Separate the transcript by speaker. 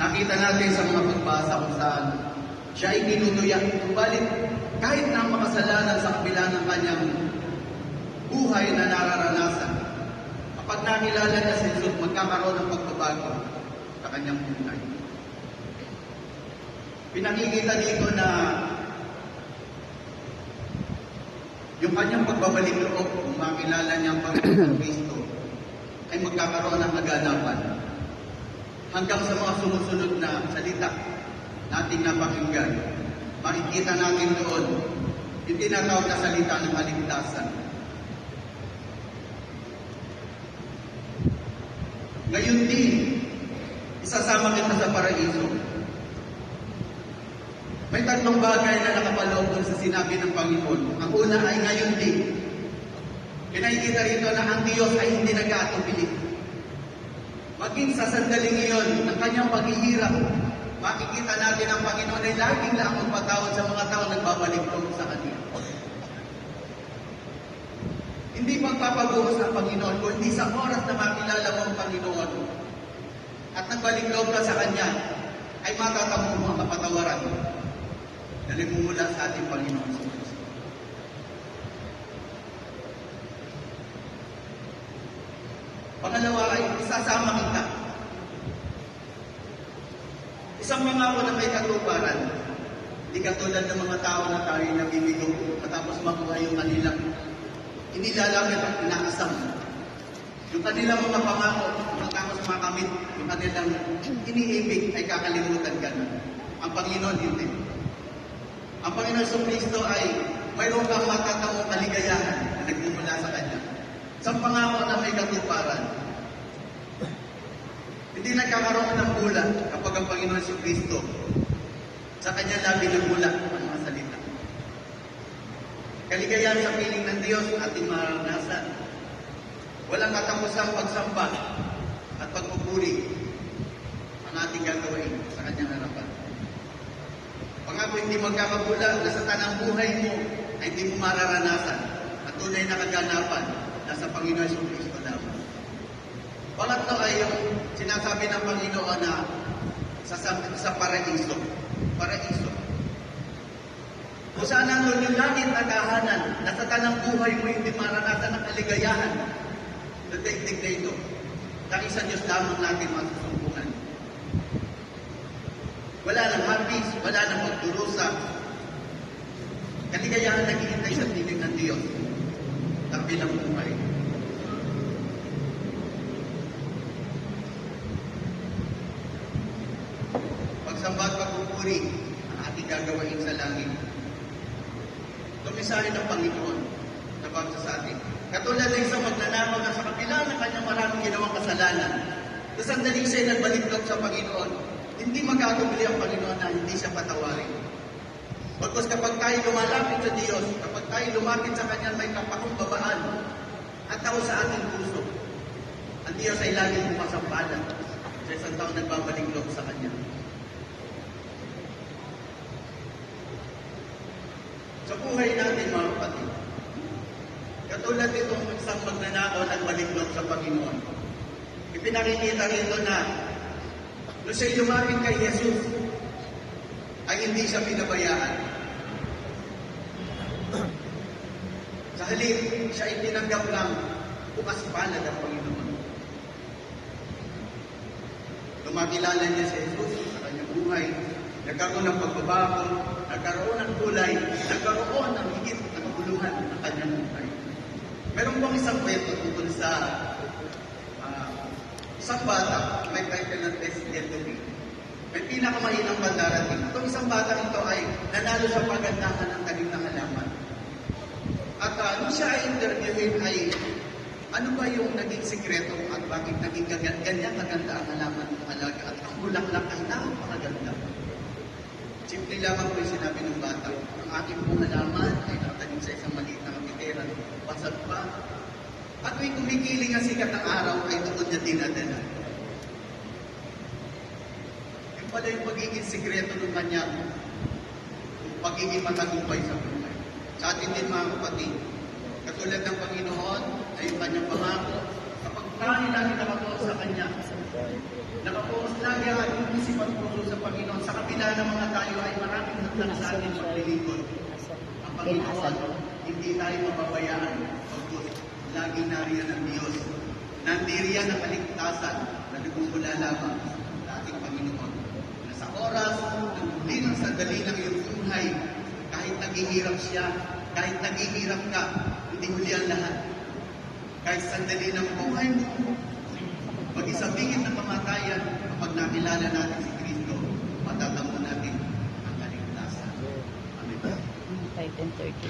Speaker 1: Nakita natin sa mga pagbasa kung saan siya ay tinutuyak. Subalit, kahit na makasalanan sa kabila ng kanyang buhay na nararanasan, kapag nakilala niya si Jesus, magkakaroon ng pagbabago sa kanyang buhay. Pinakikita dito na yung kanyang pagbabalik loob, kung makilala niya ang Panginoon Kristo, ay magkakaroon ng kaganapan. Hanggang sa mga sumusunod na salita nating napakinggan, makikita natin doon yung tinatawag na salita ng kaligtasan. Ngayon din, isasama kita sa paraiso. May tatlong bagay na nakapaloob doon sa sinabi ng Panginoon. Ang una ay ngayon din. Pinakikita rito na ang Diyos ay hindi nag-aatubili. Maging sa sandaling iyon, ng kanyang paghihirap, makikita natin ang Panginoon ay laging lang magpatawad sa mga tao nagbabalik loob sa Kanya. Hindi magpapabuhos ang Panginoon, kundi sa oras na makilala mo ang Panginoon at nagbalik loob ka sa Kanya, ay matatamo mo ang kapatawaran na nagmumula sa ating Panginoon sa Kristo. Pangalawa ay isasama kita. Isang pangako na may katuparan. Hindi katulad ng mga tao na tayo nabibigo matapos makuha yung kanilang inilalapit at inaasam. Yung kanilang mga pangako matapos makamit yung kanilang iniibig ay kakalimutan ka na. Ang Panginoon hindi. Ang Panginoon sa Kristo ay mayroon kang matatawang kaligayahan na nagmumula sa Kanya. Sa pangako na may katuparan. Hindi nagkakaroon ng bulat kapag ang Panginoon sa Kristo sa Kanya labi nagmula ang mga salita. Kaligayahan sa piling ng Diyos ating maranasan. Walang katapusang pagsamba at pagpupuri ang ating gagawin sa Kanyang harapan. Pangako hindi magkakabula na sa tanang buhay mo ay hindi mo mararanasan at tunay na kaganapan na sa Panginoon sa Kristo lamang. Pangatlo ay yung sinasabi ng Panginoon na sa paraiso. Paraiso. Kung saan nandun yung langit na tahanan na sa tanang buhay mo hindi maranasan ng kaligayahan na daigdig na ito. Dahil sa Diyos lamang natin masusumbungan. Wala nang hapis, wala nang magdurusa. Kaligayahan naghihintay sa tinig ng Diyos. Bilang buhay. Pagsamba at pagpupuri ang ating gagawain sa langit. Tumisahin ng Panginoon na bangsa sa atin. Katulad ng isang magnanakaw na sa kabila ng kanyang maraming ginawang kasalanan, sa sandaling siya nagbaliklog sa Panginoon, hindi magkakabili ang Panginoon na hindi siya patawarin. Pagkos kapag tayo lumalapit sa Diyos, kapag tayo lumapit sa Kanya may kapakumbabaan at tao sa ating puso, ang Diyos ay laging pumasampalan sa isang taong nagbabaliklog sa Kanya. Sa buhay natin, mga kapatid, katulad itong isang magnanakaw nagbaliklog sa Panginoon, ipinakikita rito na nung siya'y lumapit kay Jesus, ay hindi siya pinabayaan. Sa halip, siya ay tinanggap lang bukas palad ang Panginoon. Tumakilala niya si Jesus sa kanyang buhay, nagkaroon ng pagbabago, nagkaroon ng kulay, nagkaroon ng higit na kabuluhan ng kanyang buhay. Meron pong isang kwento tungkol sa isang bata, may title ng President to be. May pinakamahinang bandarating. Itong isang bata ito ay nanalo sa pagandahan ng tanim ng halaman. At nung siya ay interviewin ay ano ba yung naging sikreto at bakit naging ganyan kaganda ang halaman ng alaga at ang bulaklak ay napakaganda. Simple lamang po yung sinabi ng bata. Ang aking pong halaman ay natanim sa isang maliit na kapitera. Basag pa. At may kumikiling ang sikat ng araw ay doon niya dinadala. Wala yung magiging sikreto ng kanya, pagiging matagumpay sa buhay. Sa atin din mga kapatid, katulad ng Panginoon ay yung kanyang pangako, kapag tayo lagi nakapoos sa Kanya, nakapoos lagi ang ating isipan Panginoon, sa kabila ng mga tayo ay maraming hatlang sa ating paglilingkod. Ang Panginoon, hindi tayo mababayaan. Pagkos, lagi nariyan ang Diyos. Nandiriyan ang kaligtasan na nagmumula lamang sa ating Panginoon. Na sa oras ng huli ng sandali ng iyong buhay, kahit naghihirap siya, kahit naghihirap ka, hindi huli ang lahat. Kahit sandali ng buhay mo, mag-isang bingit ng kamatayan, kapag nakilala natin si Kristo, matatamo natin ang kaligtasan. Amen.
Speaker 2: 5:30.